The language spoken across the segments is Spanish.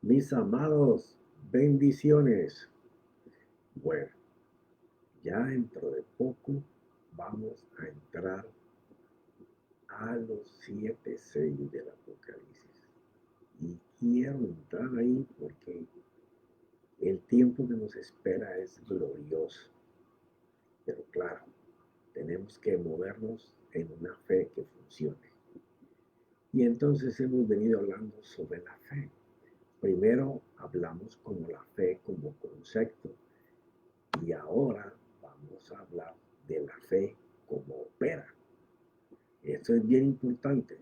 Mis amados, bendiciones. Bueno, ya dentro de poco vamos a entrar a los 7 sellos del Apocalipsis. Y quiero entrar ahí porque el tiempo que nos espera es glorioso. Pero claro, tenemos que movernos en una fe que funcione. Y entonces hemos venido hablando sobre la fe. Primero hablamos como la fe como concepto. Y ahora vamos a hablar de la fe como opera. Esto es bien importante.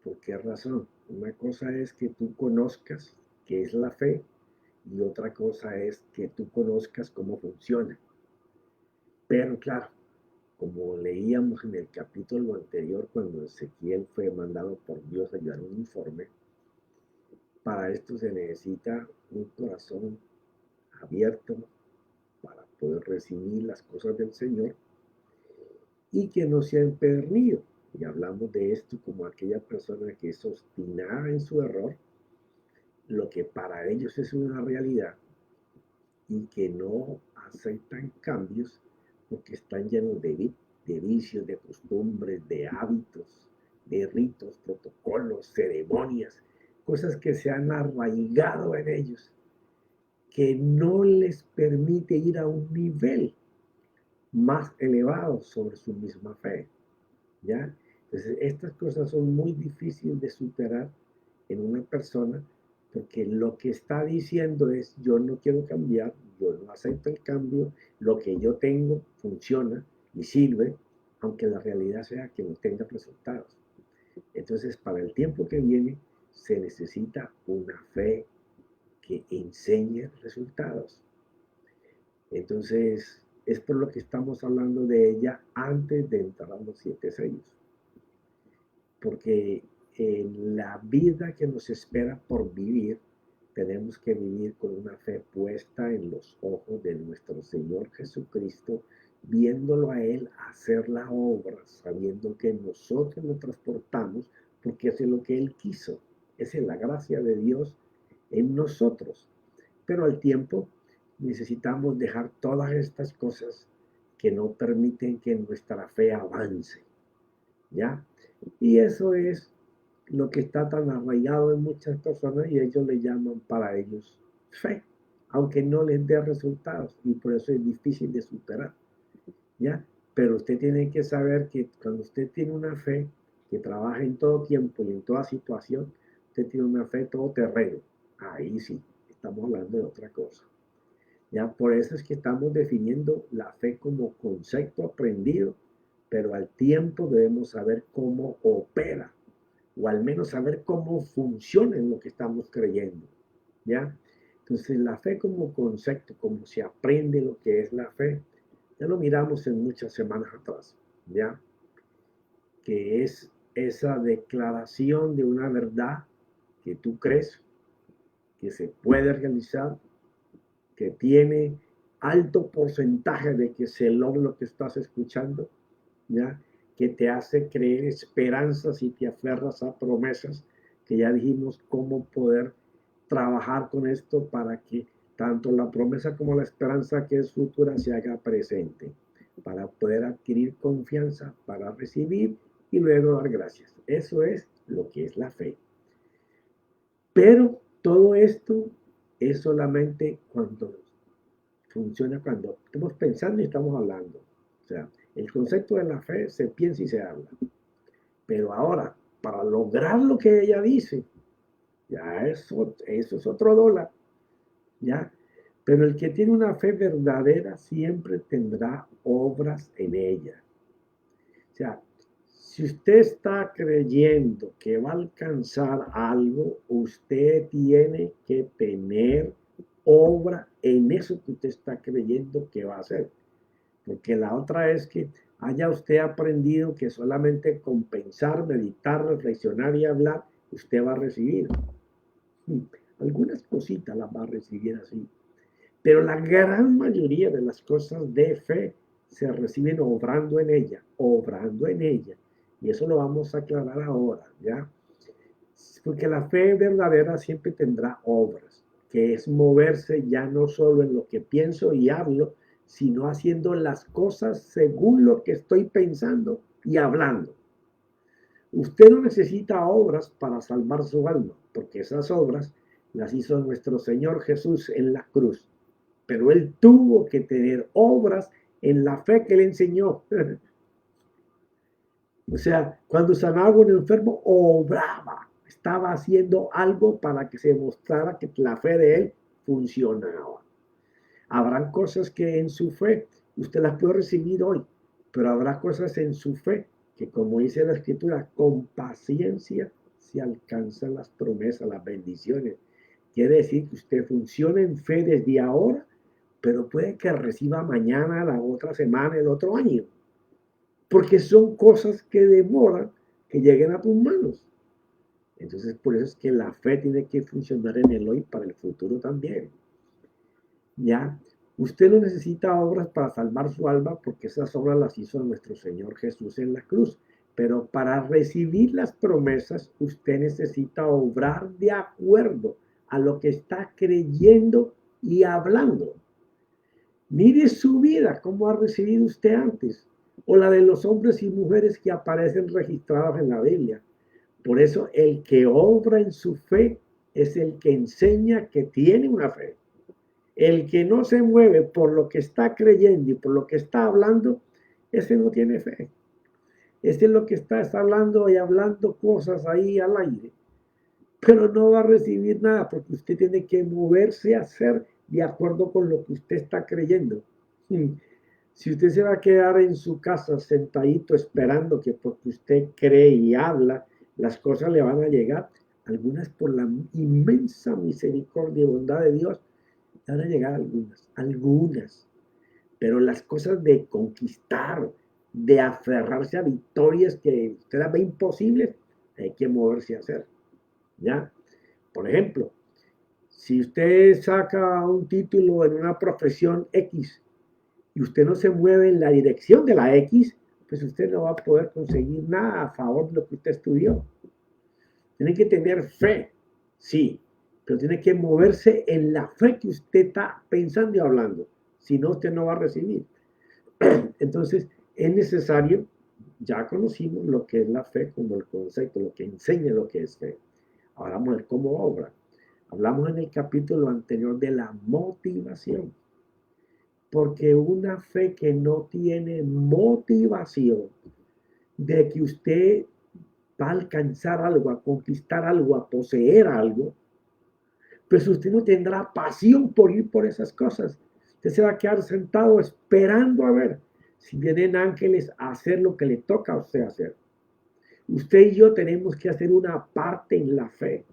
¿Por qué razón? Una cosa es que tú conozcas qué es la fe y otra cosa es que tú conozcas cómo funciona. Pero claro, como leíamos en el capítulo anterior, cuando Ezequiel fue mandado por Dios a llevar un informe, para esto se necesita un corazón abierto para poder recibir las cosas del Señor y que no sea empedernido. Y hablamos de esto como aquella persona que es obstinada en su error, lo que para ellos es una realidad, y que no aceptan cambios porque están llenos de vicios, de costumbres, de hábitos, de ritos, protocolos, ceremonias, cosas que se han arraigado en ellos, que no les permite ir a un nivel más elevado sobre su misma fe. ¿Ya? Entonces, estas cosas son muy difíciles de superar en una persona porque lo que está diciendo es, yo no quiero cambiar, yo no acepto el cambio, lo que yo tengo funciona y sirve, aunque la realidad sea que no tenga resultados. Entonces, para el tiempo que viene, se necesita una fe que enseñe resultados. Entonces, es por lo que estamos hablando de ella antes de entrar a los 7 sellos, porque en la vida que nos espera por vivir, tenemos que vivir con una fe puesta en los ojos de nuestro Señor Jesucristo, viéndolo a Él hacer la obra, sabiendo que nosotros lo transportamos, porque eso es lo que Él quiso. Esa es la gracia de Dios en nosotros. Pero al tiempo necesitamos dejar todas estas cosas que no permiten que nuestra fe avance, ¿ya? Y eso es lo que está tan arraigado en muchas personas y ellos le llaman para ellos fe, aunque no les dé resultados y por eso es difícil de superar, ¿ya? Pero usted tiene que saber que cuando usted tiene una fe que trabaja en todo tiempo y en toda situación, usted tiene una fe todoterreno. Ahí sí, estamos hablando de otra cosa. Ya por eso es que estamos definiendo la fe como concepto aprendido, pero al tiempo debemos saber cómo opera, o al menos saber cómo funciona en lo que estamos creyendo, ¿ya? Entonces la fe como concepto, como se aprende lo que es la fe, ya lo miramos en muchas semanas atrás, ¿ya? Que es esa declaración de una verdad que tú crees que se puede realizar, que tiene alto porcentaje de que se logre lo que estás escuchando, ¿ya? Que te hace creer esperanzas y te aferras a promesas, que ya dijimos cómo poder trabajar con esto para que tanto la promesa como la esperanza que es futura se haga presente, para poder adquirir confianza, para recibir y luego dar gracias. Eso es lo que es la fe. Pero todo esto es solamente cuando funciona, cuando estamos pensando y estamos hablando. O sea, el concepto de la fe se piensa y se habla. Pero ahora, para lograr lo que ella dice, ya eso es otro dólar, ¿ya? Pero el que tiene una fe verdadera siempre tendrá obras en ella. O sea, si usted está creyendo que va a alcanzar algo, usted tiene que tener obra en eso que usted está creyendo que va a hacer. Porque la otra es que haya usted aprendido que solamente con pensar, meditar, reflexionar y hablar, usted va a recibir. Algunas cositas las va a recibir así. Pero la gran mayoría de las cosas de fe se reciben obrando en ella, obrando en ella. Y eso lo vamos a aclarar ahora, ¿ya? Porque la fe verdadera siempre tendrá obras, que es moverse ya no solo en lo que pienso y hablo, sino haciendo las cosas según lo que estoy pensando y hablando. Usted no necesita obras para salvar su alma, porque esas obras las hizo nuestro Señor Jesús en la cruz. Pero Él tuvo que tener obras en la fe que Él enseñó. O sea, cuando sanaba a un enfermo, obraba, estaba haciendo algo para que se mostrara que la fe de Él funcionaba. Habrán cosas que en su fe usted las puede recibir hoy, pero habrá cosas en su fe que, como dice la Escritura, con paciencia se alcanzan las promesas, las bendiciones. Quiere decir que usted funciona en fe desde ahora, pero puede que reciba mañana, la otra semana, el otro año, porque son cosas que demoran que lleguen a tus manos. Entonces, por eso es que la fe tiene que funcionar en el hoy para el futuro también. ¿Ya? Usted no necesita obras para salvar su alma porque esas obras las hizo nuestro Señor Jesús en la cruz. Pero para recibir las promesas, usted necesita obrar de acuerdo a lo que está creyendo y hablando. Mire su vida, cómo ha recibido usted antes, o la de los hombres y mujeres que aparecen registrados en la Biblia. Por eso el que obra en su fe es el que enseña que tiene una fe. El que no se mueve por lo que está creyendo y por lo que está hablando, ese no tiene fe. Ese es lo que está hablando y hablando cosas ahí al aire, pero no va a recibir nada porque usted tiene que moverse a hacer de acuerdo con lo que usted está creyendo. Si usted se va a quedar en su casa sentadito esperando que porque usted cree y habla, las cosas le van a llegar, algunas por la inmensa misericordia y bondad de Dios, van a llegar algunas, pero las cosas de conquistar, de aferrarse a victorias que usted las ve imposibles, hay que moverse a hacer, ¿ya? Por ejemplo, si usted saca un título en una profesión X y usted no se mueve en la dirección de la X, pues usted no va a poder conseguir nada a favor de lo que usted estudió. Tiene que tener fe, sí, pero tiene que moverse en la fe que usted está pensando y hablando. Si no, usted no va a recibir. Entonces, es necesario, ya conocimos lo que es la fe como el concepto, lo que enseña lo que es fe. Ahora vamos a ver cómo obra. Hablamos en el capítulo anterior de la motivación. Porque una fe que no tiene motivación de que usted va a alcanzar algo, a conquistar algo, a poseer algo, pues usted no tendrá pasión por ir por esas cosas. Usted se va a quedar sentado esperando a ver si vienen ángeles a hacer lo que le toca a usted hacer. Usted y yo tenemos que hacer una parte en la fe.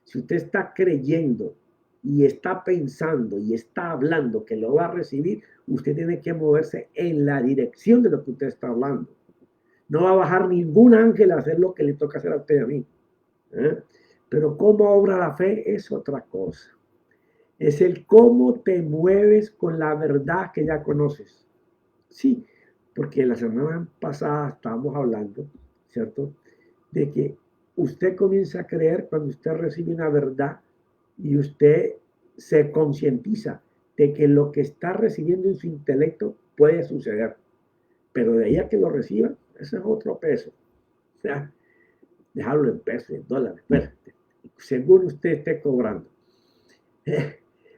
Si usted está creyendo y está pensando y está hablando que lo va a recibir, usted tiene que moverse en la dirección de lo que usted está hablando. No va a bajar ningún ángel a hacer lo que le toca hacer a usted y a mí. Pero cómo obra la fe es otra cosa. Es el cómo te mueves con la verdad que ya conoces. Sí, porque la semana pasada estábamos hablando, ¿cierto? De que usted comienza a creer cuando usted recibe una verdad y usted se concientiza de que lo que está recibiendo en su intelecto puede suceder. Pero de ahí a que lo reciba, ese es otro peso. O sea, dejarlo en pesos, en dólares, según usted esté cobrando.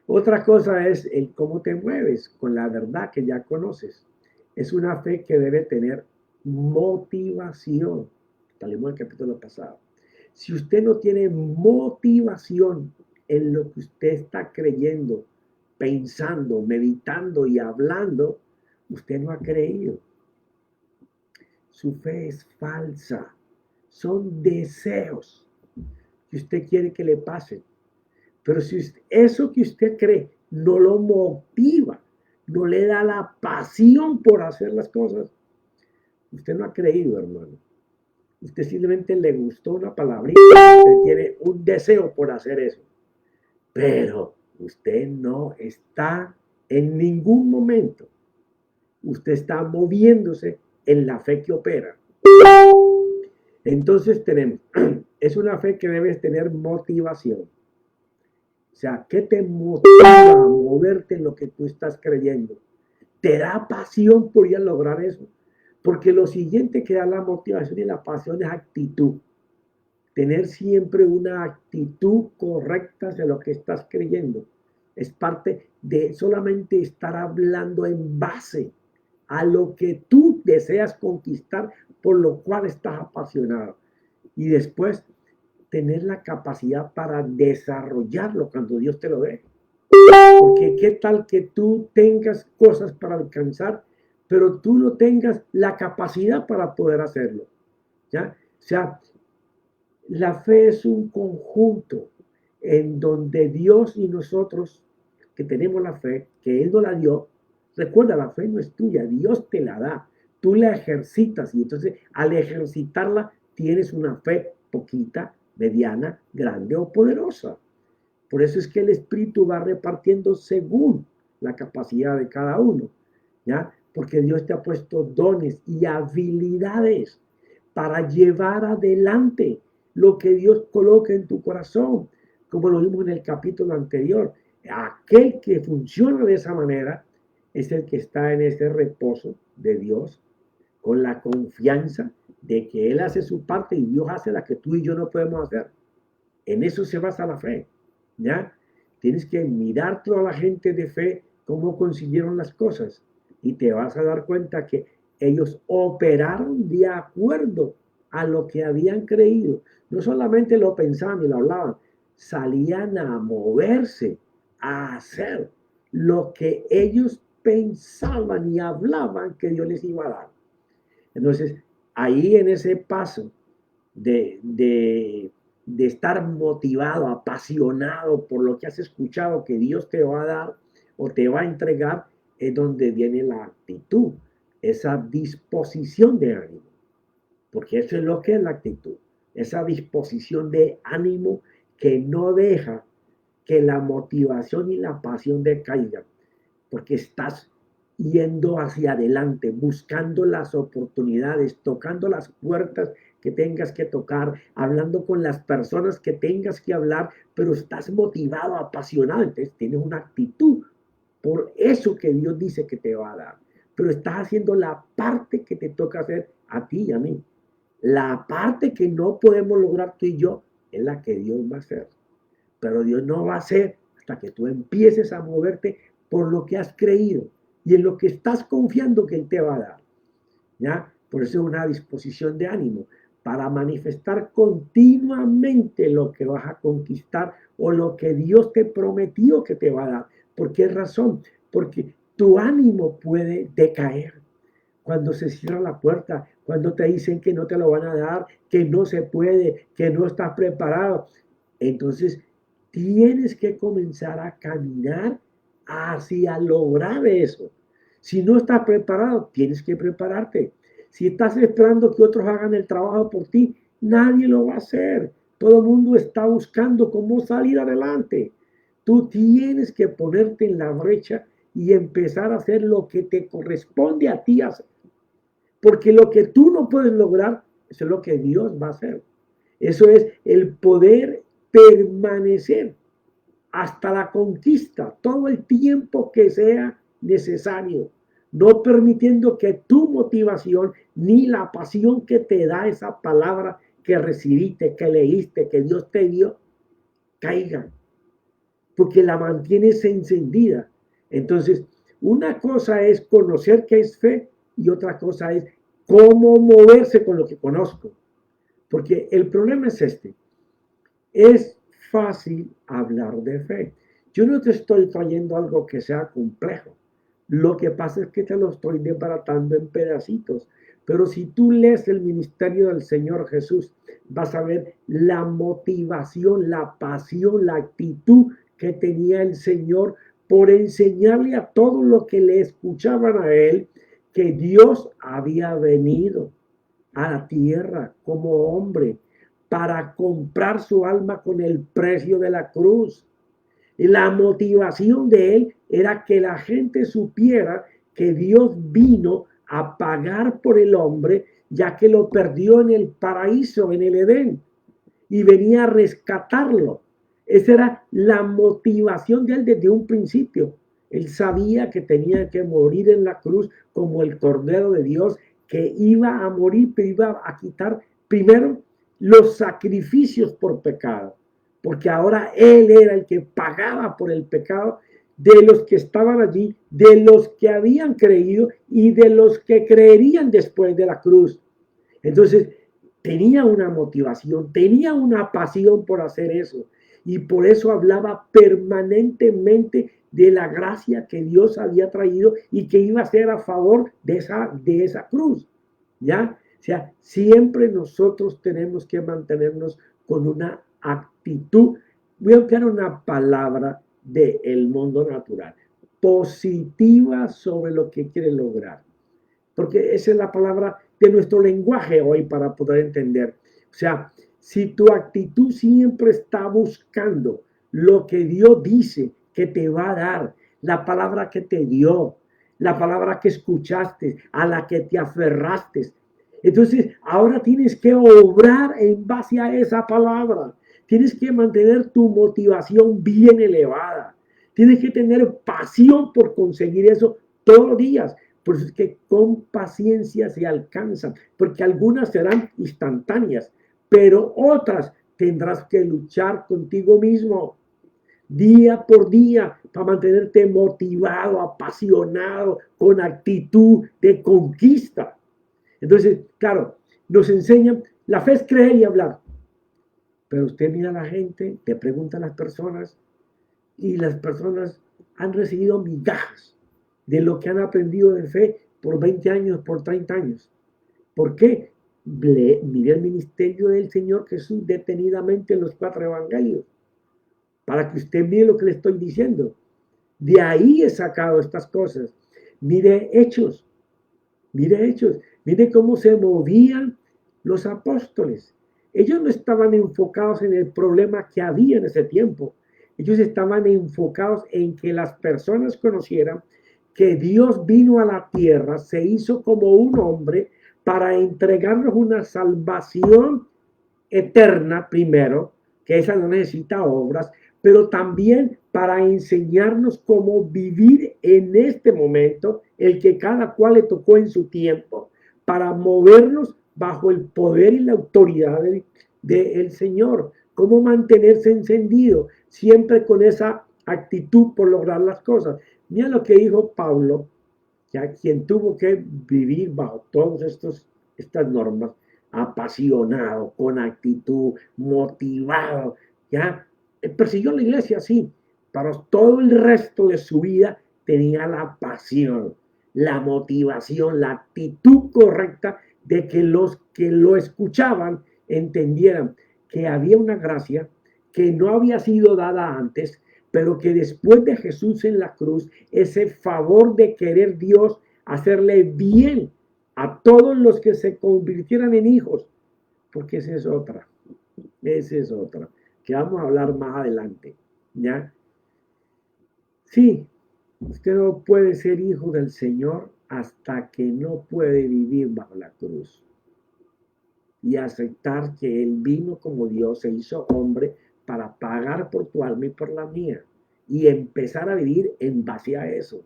Otra cosa es el cómo te mueves con la verdad que ya conoces. Es una fe que debe tener motivación. Tal como el capítulo pasado. Si usted no tiene motivación en lo que usted está creyendo, pensando, meditando y hablando, usted no ha creído. Su fe es falsa. Son deseos que usted quiere que le pasen. Pero si usted, eso que usted cree no lo motiva, no le da la pasión por hacer las cosas, usted no ha creído, hermano. Usted simplemente le gustó una palabrita, usted tiene un deseo por hacer eso, pero usted no está en ningún momento, usted está moviéndose en la fe que opera. Entonces tenemos, es una fe que debes tener motivación. O sea, ¿qué te motiva a moverte en lo que tú estás creyendo? Te da pasión por ir a lograr eso. Porque lo siguiente que da la motivación y la pasión es actitud. Tener siempre una actitud correcta de lo que estás creyendo. Es parte de solamente estar hablando en base a lo que tú deseas conquistar, por lo cual estás apasionado. Y después tener la capacidad para desarrollarlo cuando Dios te lo dé. Porque qué tal que tú tengas cosas para alcanzar, pero tú no tengas la capacidad para poder hacerlo. ¿Ya? O sea, la fe es un conjunto en donde Dios y nosotros, que tenemos la fe, que Él nos la dio, recuerda, la fe no es tuya, Dios te la da, tú la ejercitas y entonces al ejercitarla tienes una fe poquita, mediana, grande o poderosa. Por eso es que el Espíritu va repartiendo según la capacidad de cada uno, ¿ya? Porque Dios te ha puesto dones y habilidades para llevar adelante lo que Dios coloca en tu corazón, como lo vimos en el capítulo anterior. Aquel que funciona de esa manera es el que está en ese reposo de Dios, con la confianza de que Él hace su parte y Dios hace la que tú y yo no podemos hacer. En eso se basa la fe, ¿ya? Tienes que mirar toda la gente de fe, cómo consiguieron las cosas, y te vas a dar cuenta que ellos operaron de acuerdo a lo que habían creído. No solamente lo pensaban y lo hablaban, salían a moverse, a hacer lo que ellos pensaban y hablaban que Dios les iba a dar. Entonces, ahí en ese paso de estar motivado, apasionado por lo que has escuchado que Dios te va a dar o te va a entregar, es donde viene la actitud, esa disposición de ánimo, porque eso es lo que es la actitud, esa disposición de ánimo que no deja que la motivación y la pasión decaigan, porque estás yendo hacia adelante, buscando las oportunidades, tocando las puertas que tengas que tocar, hablando con las personas que tengas que hablar, pero estás motivado, apasionado, entonces tienes una actitud por eso que Dios dice que te va a dar, pero estás haciendo la parte que te toca hacer a ti y a mí. La parte que no podemos lograr tú y yo es la que Dios va a hacer, pero Dios no va a hacer hasta que tú empieces a moverte por lo que has creído y en lo que estás confiando que Él te va a dar. ¿Ya? Por eso es una disposición de ánimo para manifestar continuamente lo que vas a conquistar o lo que Dios te prometió que te va a dar. ¿Por qué razón? Porque tu ánimo puede decaer cuando se cierra la puerta, cuando te dicen que no te lo van a dar, que no se puede, que no estás preparado. Entonces, tienes que comenzar a caminar hacia lograr eso. Si no estás preparado, tienes que prepararte. Si estás esperando que otros hagan el trabajo por ti, nadie lo va a hacer. Todo el mundo está buscando cómo salir adelante. Tú tienes que ponerte en la brecha y empezar a hacer lo que te corresponde a ti hacer. Porque lo que tú no puedes lograr, eso es lo que Dios va a hacer. Eso es el poder permanecer hasta la conquista, todo el tiempo que sea necesario, no permitiendo que tu motivación ni la pasión que te da esa palabra que recibiste, que leíste, que Dios te dio, caigan, porque la mantienes encendida. Entonces, una cosa es conocer qué es fe y otra cosa es cómo moverse con lo que conozco. Porque el problema es este. Es fácil hablar de fe. Yo no te estoy trayendo algo que sea complejo. Lo que pasa es que te lo estoy desbaratando en pedacitos. Pero si tú lees el ministerio del Señor Jesús, vas a ver la motivación, la pasión, la actitud que tenía el Señor por enseñarle a todos los que le escuchaban a él que Dios había venido a la tierra como hombre para comprar su alma con el precio de la cruz. Y la motivación de él era que la gente supiera que Dios vino a pagar por el hombre ya que lo perdió en el paraíso, en el Edén, y venía a rescatarlo. Esa era la motivación de él desde un principio. Él sabía que tenía que morir en la cruz como el Cordero de Dios, que iba a morir, pero iba a quitar primero los sacrificios por pecado, porque ahora él era el que pagaba por el pecado de los que estaban allí, de los que habían creído y de los que creerían después de la cruz. Entonces, tenía una motivación, tenía una pasión por hacer eso. Y por eso hablaba permanentemente de la gracia que Dios había traído y que iba a ser a favor de esa cruz. ¿Ya? O sea, siempre nosotros tenemos que mantenernos con una actitud. Voy a buscar una palabra del mundo natural, positiva sobre lo que quiere lograr, porque esa es la palabra de nuestro lenguaje hoy para poder entender. O sea, si tu actitud siempre está buscando lo que Dios dice que te va a dar, la palabra que te dio, la palabra que escuchaste, a la que te aferraste, entonces ahora tienes que obrar en base a esa palabra. Tienes que mantener tu motivación bien elevada. Tienes que tener pasión por conseguir eso todos los días. Por eso es que con paciencia se alcanzan, porque algunas serán instantáneas, pero otras tendrás que luchar contigo mismo día por día para mantenerte motivado, apasionado, con actitud de conquista. Entonces, claro, nos enseñan, la fe es creer y hablar, pero usted mira a la gente, te pregunta a las personas y las personas han recibido migajas de lo que han aprendido de fe por 20 años, por 30 años. ¿Por qué? Mire el ministerio del Señor Jesús detenidamente en los 4 evangelios, para que usted mire lo que le estoy diciendo. De ahí he sacado estas cosas. Mire Hechos, mire Hechos, mire cómo se movían los apóstoles. Ellos no estaban enfocados en el problema que había en ese tiempo. Ellos estaban enfocados en que las personas conocieran que Dios vino a la tierra, se hizo como un hombre para entregarnos una salvación eterna primero, que esa no necesita obras, pero también para enseñarnos cómo vivir en este momento, el que cada cual le tocó en su tiempo, para movernos bajo el poder y la autoridad del Señor, cómo mantenerse encendido, siempre con esa actitud por lograr las cosas. Mira lo que dijo Pablo, ya quien tuvo que vivir bajo todas estas normas, apasionado, con actitud, motivado, ya persiguió la iglesia, sí, pero todo el resto de su vida tenía la pasión, la motivación, la actitud correcta de que los que lo escuchaban entendieran que había una gracia que no había sido dada antes, pero que después de Jesús en la cruz, ese favor de querer Dios hacerle bien a todos los que se convirtieran en hijos, porque esa es otra, que vamos a hablar más adelante, ¿ya? Sí, usted no puede ser hijo del Señor hasta que no puede vivir bajo la cruz y aceptar que Él vino como Dios, se hizo hombre para pagar por tu alma y por la mía y empezar a vivir en base a eso.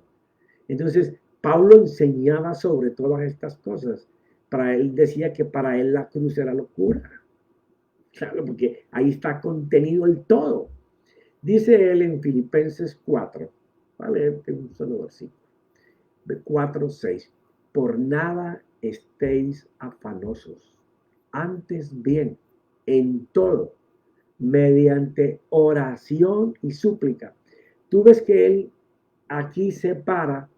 Entonces, Pablo enseñaba sobre todas estas cosas. Para él decía que para él la cruz era locura. Claro, porque ahí está contenido el todo. Dice él en Filipenses 4, vale, un solo versículo, de 4:6. Por nada estéis afanosos, antes bien, en todo, mediante oración y súplica. Tú ves que él aquí separa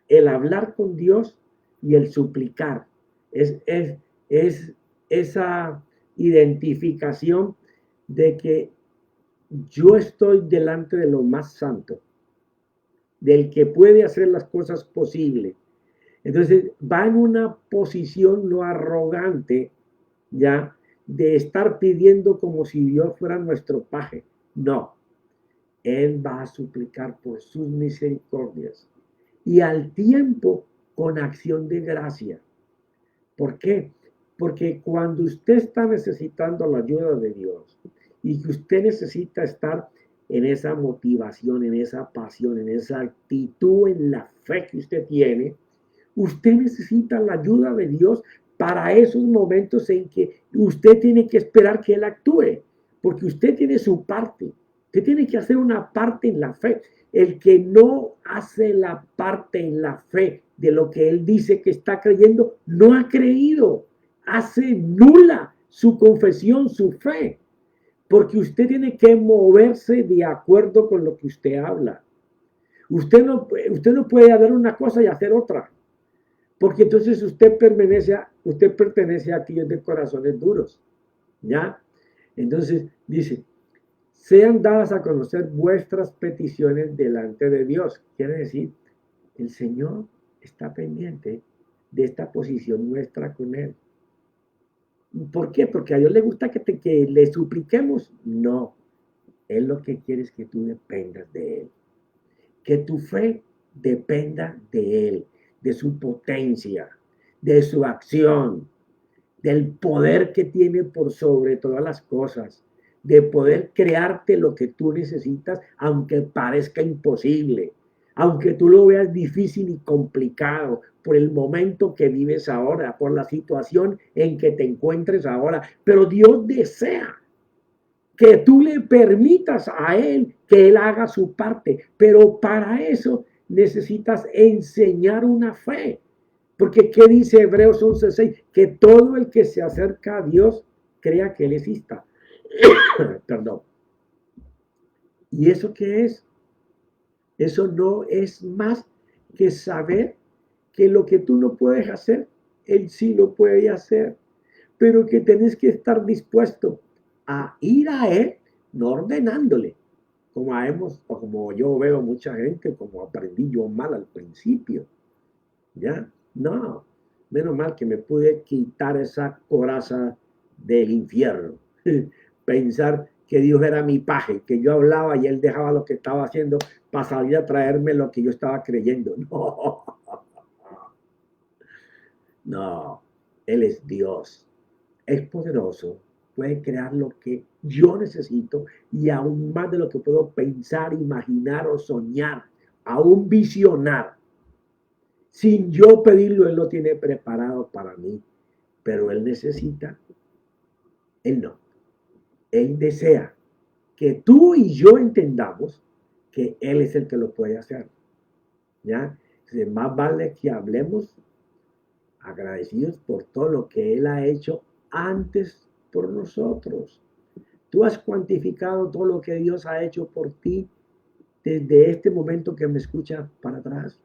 el hablar con Dios y el suplicar. Es esa identificación de que yo estoy delante de lo más santo, del que puede hacer las cosas posibles. Entonces va en una posición no arrogante, ya, de estar pidiendo como si Dios fuera nuestro paje. No, Él va a suplicar por sus misericordias y al tiempo con acción de gracia. ¿Por qué? Porque cuando usted está necesitando la ayuda de Dios y que usted necesita estar en esa motivación, en esa pasión, en esa actitud, en la fe que usted tiene, usted necesita la ayuda de Dios para esos momentos en que usted tiene que esperar que Él actúe, porque usted tiene su parte. Usted tiene que hacer una parte en la fe. El que no hace la parte en la fe de lo que Él dice que está creyendo, no ha creído. Hace nula su confesión, su fe, porque usted tiene que moverse de acuerdo con lo que usted habla. Usted no puede hacer una cosa y hacer otra. Porque entonces usted pertenece a aquellos de corazones duros, ¿ya? Entonces dice, sean dadas a conocer vuestras peticiones delante de Dios. Quiere decir, el Señor está pendiente de esta posición nuestra con Él. ¿Por qué? Porque a Dios le gusta que le supliquemos. No, Él lo que quiere es que tú dependas de Él. Que tu fe dependa de Él, de su potencia, de su acción, del poder que tiene por sobre todas las cosas, de poder crearte lo que tú necesitas, aunque parezca imposible, aunque tú lo veas difícil y complicado por el momento que vives ahora, por la situación en que te encuentres ahora. Pero Dios desea que tú le permitas a Él que Él haga su parte, pero para eso necesitas enseñar una fe. Porque ¿qué dice Hebreos 11:6? Que todo el que se acerca a Dios crea que Él exista. Perdón. ¿Y eso qué es? Eso no es más que saber que lo que tú no puedes hacer, Él sí lo puede hacer. Pero que tenés que estar dispuesto a ir a Él, no ordenándole, o como yo veo mucha gente, como aprendí yo mal al principio. ¿Ya? No, menos mal que me pude quitar esa coraza del infierno. Pensar que Dios era mi paje, que yo hablaba y Él dejaba lo que estaba haciendo para salir a traerme lo que yo estaba creyendo. No, no, Él es Dios, es poderoso, puede crear lo que yo necesito y aún más de lo que puedo pensar, imaginar o soñar, aún visionar. Sin yo pedirlo, Él lo tiene preparado para mí. Pero Él necesita, Él no. Él desea que tú y yo entendamos que Él es el que lo puede hacer. ¿Ya? Entonces, más vale que hablemos agradecidos por todo lo que Él ha hecho antes por nosotros. Tú has cuantificado todo lo que Dios ha hecho por ti desde este momento que me escuchas para atrás.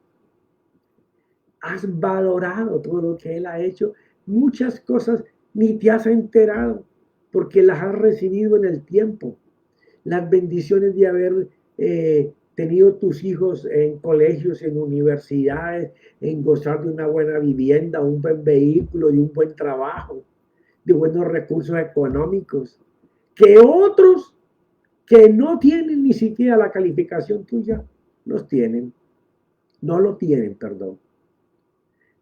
Has valorado todo lo que Él ha hecho. Muchas cosas ni te has enterado porque las has recibido en el tiempo. Las bendiciones de haber tenido tus hijos en colegios, en universidades, en gozar de una buena vivienda, un buen vehículo, de un buen trabajo, de buenos recursos económicos, que otros que no tienen ni siquiera la calificación tuya, los tienen, no lo tienen, perdón.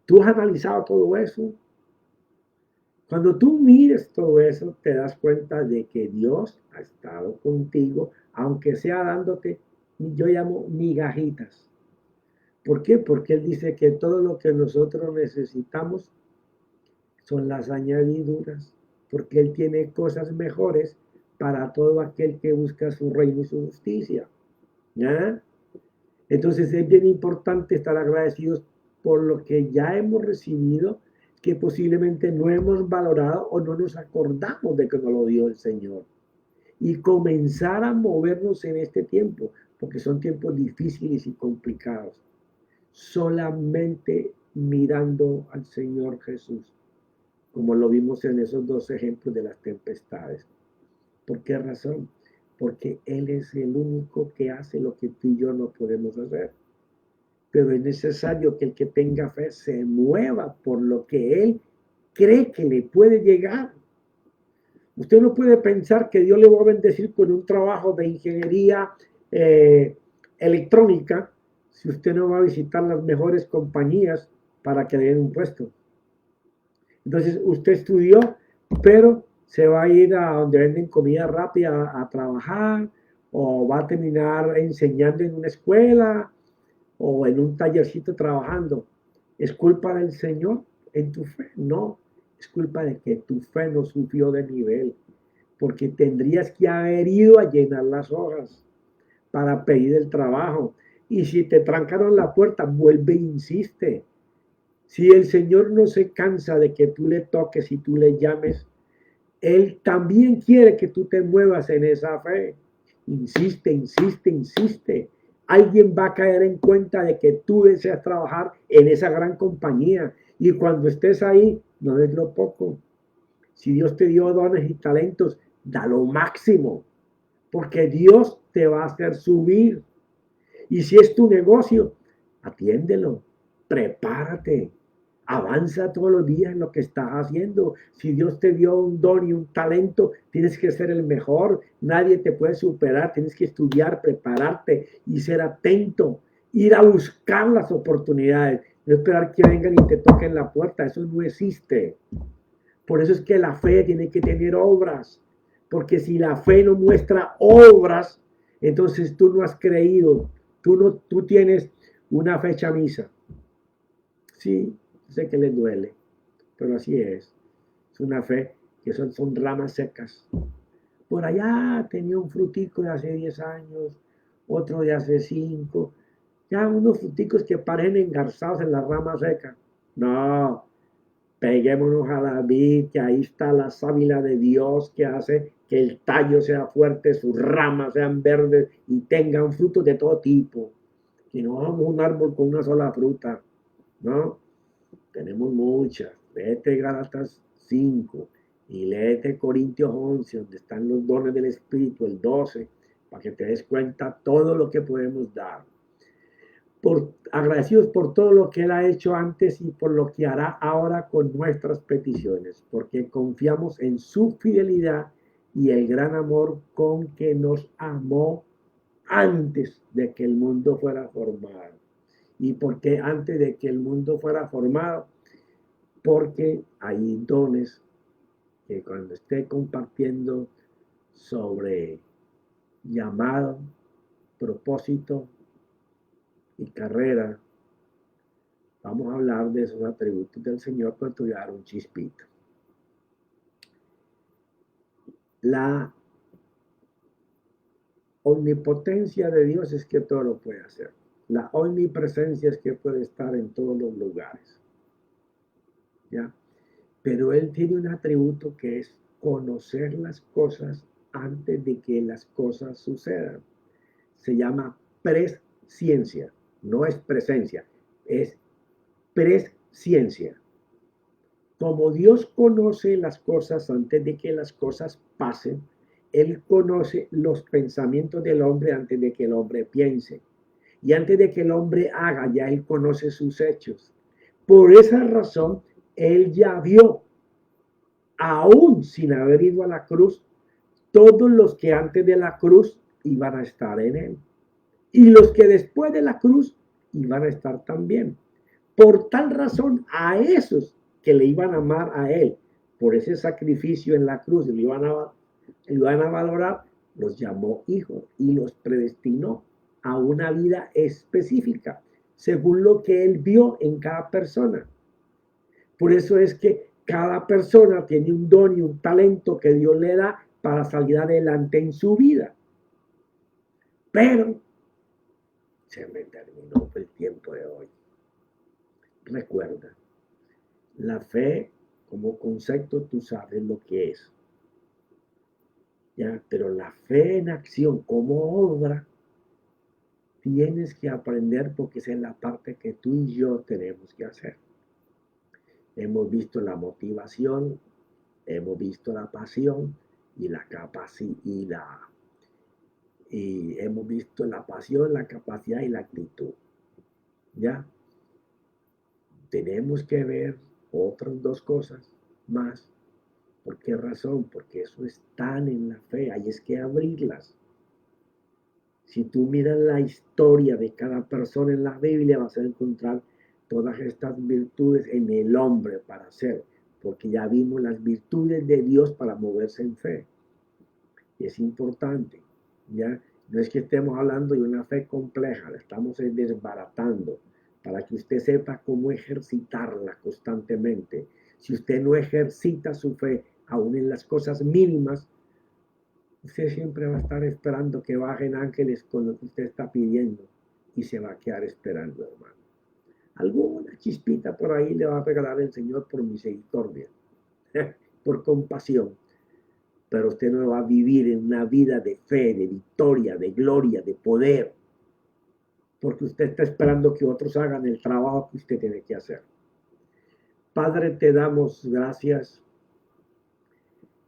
¿Tú has analizado todo eso? Cuando tú mires todo eso, te das cuenta de que Dios ha estado contigo, aunque sea dándote, yo llamo migajitas. ¿Por qué? Porque Él dice que todo lo que nosotros necesitamos son las añadiduras, porque Él tiene cosas mejores para todo aquel que busca su reino y su justicia. ¿Ya? Entonces es bien importante estar agradecidos por lo que ya hemos recibido, que posiblemente no hemos valorado o no nos acordamos de que nos lo dio el Señor. Y comenzar a movernos en este tiempo, porque son tiempos difíciles y complicados. Solamente mirando al Señor Jesús, como lo vimos en esos dos ejemplos de las tempestades. ¿Por qué razón? Porque Él es el único que hace lo que tú y yo no podemos hacer. Pero es necesario que el que tenga fe se mueva por lo que Él cree que le puede llegar. Usted no puede pensar que Dios le va a bendecir con un trabajo de ingeniería electrónica si usted no va a visitar las mejores compañías para que le den un puesto. Entonces usted estudió, pero se va a ir a donde venden comida rápida a trabajar, o va a terminar enseñando en una escuela o en un tallercito trabajando. ¿Es culpa del Señor en tu fe? No, es culpa de que tu fe no subió de nivel, porque tendrías que haber ido a llenar las hojas para pedir el trabajo. Y si te trancaron la puerta, vuelve e insiste. Si el Señor no se cansa de que tú le toques y tú le llames, Él también quiere que tú te muevas en esa fe. Insiste, insiste, insiste. Alguien va a caer en cuenta de que tú deseas trabajar en esa gran compañía. Y cuando estés ahí, no des lo poco. Si Dios te dio dones y talentos, da lo máximo, porque Dios te va a hacer subir. Y si es tu negocio, atiéndelo, prepárate, avanza todos los días en lo que estás haciendo. Si Dios te dio un don y un talento, tienes que ser el mejor. Nadie te puede superar. Tienes que estudiar, prepararte y ser atento. Ir a buscar las oportunidades. No esperar que vengan y te toquen la puerta. Eso no existe. Por eso es que la fe tiene que tener obras. Porque si la fe no muestra obras, entonces tú no has creído. Tú tienes una fecha misa. Sí, sé que les duele, pero así es. Es una fe que son ramas secas. Por allá tenía un frutico de hace 10 años, otro de hace 5. Ya unos fruticos que parecen engarzados en la rama seca. No, peguémonos a la vid, que ahí está la sábila de Dios que hace que el tallo sea fuerte, sus ramas sean verdes y tengan frutos de todo tipo. Que no vamos un árbol con una sola fruta, ¿no? Tenemos muchas. Léete Gálatas 5 y léete Corintios 11, donde están los dones del Espíritu, el 12, para que te des cuenta todo lo que podemos dar. Agradecidos por todo lo que Él ha hecho antes y por lo que hará ahora con nuestras peticiones, porque confiamos en su fidelidad y el gran amor con que nos amó antes de que el mundo fuera formado. ¿Y por qué antes de que el mundo fuera formado? Porque hay dones que cuando esté compartiendo sobre llamado, propósito y carrera, vamos a hablar de esos atributos del Señor, pero te voy a dar un chispito. La omnipotencia de Dios es que todo lo puede hacer. La omnipresencia es que puede estar en todos los lugares. ¿Ya? Pero Él tiene un atributo que es conocer las cosas antes de que las cosas sucedan. Se llama presciencia, no es presencia, es presciencia. Como Dios conoce las cosas antes de que las cosas pasen, Él conoce los pensamientos del hombre antes de que el hombre piense. Y antes de que el hombre haga, ya Él conoce sus hechos. Por esa razón, Él ya vio, aún sin haber ido a la cruz, todos los que antes de la cruz iban a estar en Él. Y los que después de la cruz iban a estar también. Por tal razón, a esos que le iban a amar a Él por ese sacrificio en la cruz, le iban a valorar, los llamó hijos y los predestinó a una vida específica, según lo que Él vio en cada persona. Por eso es que cada persona tiene un don y un talento que Dios le da para salir adelante en su vida. Pero se me terminó el tiempo de hoy. Recuerda, la fe como concepto tú sabes lo que es, ¿ya? Pero la fe en acción como obra tienes que aprender porque esa es la parte que tú y yo tenemos que hacer. Hemos visto la motivación, hemos visto la pasión y la capacidad y hemos visto la pasión, la capacidad y la actitud, ¿ya? Tenemos que ver otras dos cosas más. ¿Por qué razón? Porque eso están en la fe, hay es que abrirlas. Si tú miras la historia de cada persona en la Biblia, vas a encontrar todas estas virtudes en el hombre para hacer. porque ya vimos las virtudes de Dios para moverse en fe. Y es importante, ¿ya? No es que estemos hablando de una fe compleja, la estamos desbaratando para que usted sepa cómo ejercitarla constantemente. Si usted no ejercita su fe, aún en las cosas mínimas, usted siempre va a estar esperando que bajen ángeles con lo que usted está pidiendo y se va a quedar esperando, hermano. Alguna chispita por ahí le va a regalar el Señor por misericordia, por compasión, pero usted no va a vivir en una vida de fe, de victoria, de gloria, de poder, porque usted está esperando que otros hagan el trabajo que usted tiene que hacer. Padre, te damos gracias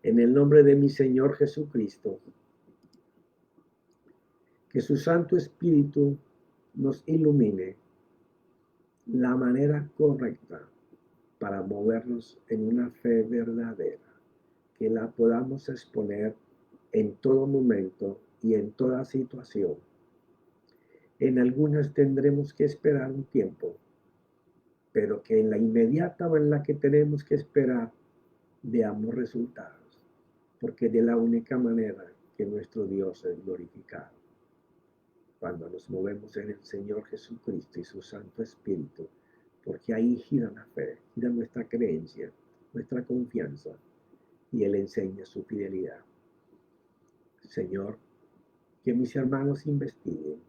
en el nombre de mi Señor Jesucristo, que su Santo Espíritu nos ilumine la manera correcta para movernos en una fe verdadera, que la podamos exponer en todo momento y en toda situación. En algunas tendremos que esperar un tiempo, pero que en la inmediata o en la que tenemos que esperar veamos resultados, porque de la única manera que nuestro Dios es glorificado. Cuando nos movemos en el Señor Jesucristo y su Santo Espíritu, porque ahí gira la fe, gira nuestra creencia, nuestra confianza, y Él enseña su fidelidad. Señor, que mis hermanos investiguen,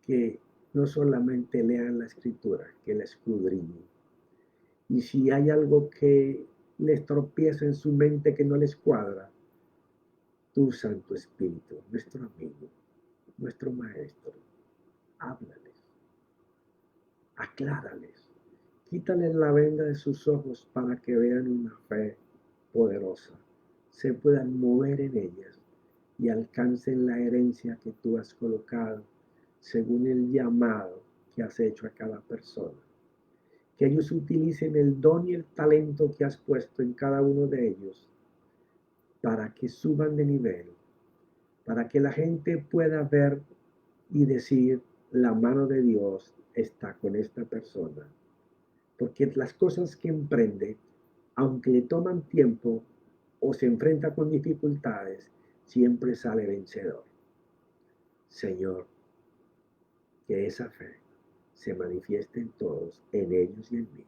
que no solamente lean la Escritura, que la escudriñen. Y si hay algo que les tropieza en su mente que no les cuadra, tu Santo Espíritu, nuestro amigo, nuestro Maestro, háblales, aclárales, quítales la venda de sus ojos para que vean una fe poderosa, se puedan mover en ellas y alcancen la herencia que tú has colocado según el llamado que has hecho a cada persona. Que ellos utilicen el don y el talento que has puesto en cada uno de ellos para que suban de nivel, para que la gente pueda ver y decir, la mano de Dios está con esta persona. Porque las cosas que emprende, aunque le toman tiempo o se enfrenta con dificultades, siempre sale vencedor. Señor, que esa fe se manifieste en todos, en ellos y en mí.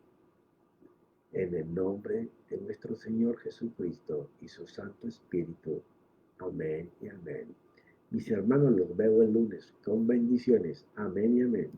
En el nombre de nuestro Señor Jesucristo y su Santo Espíritu. Amén y amén. Mis hermanos, los veo el lunes con bendiciones. Amén y amén.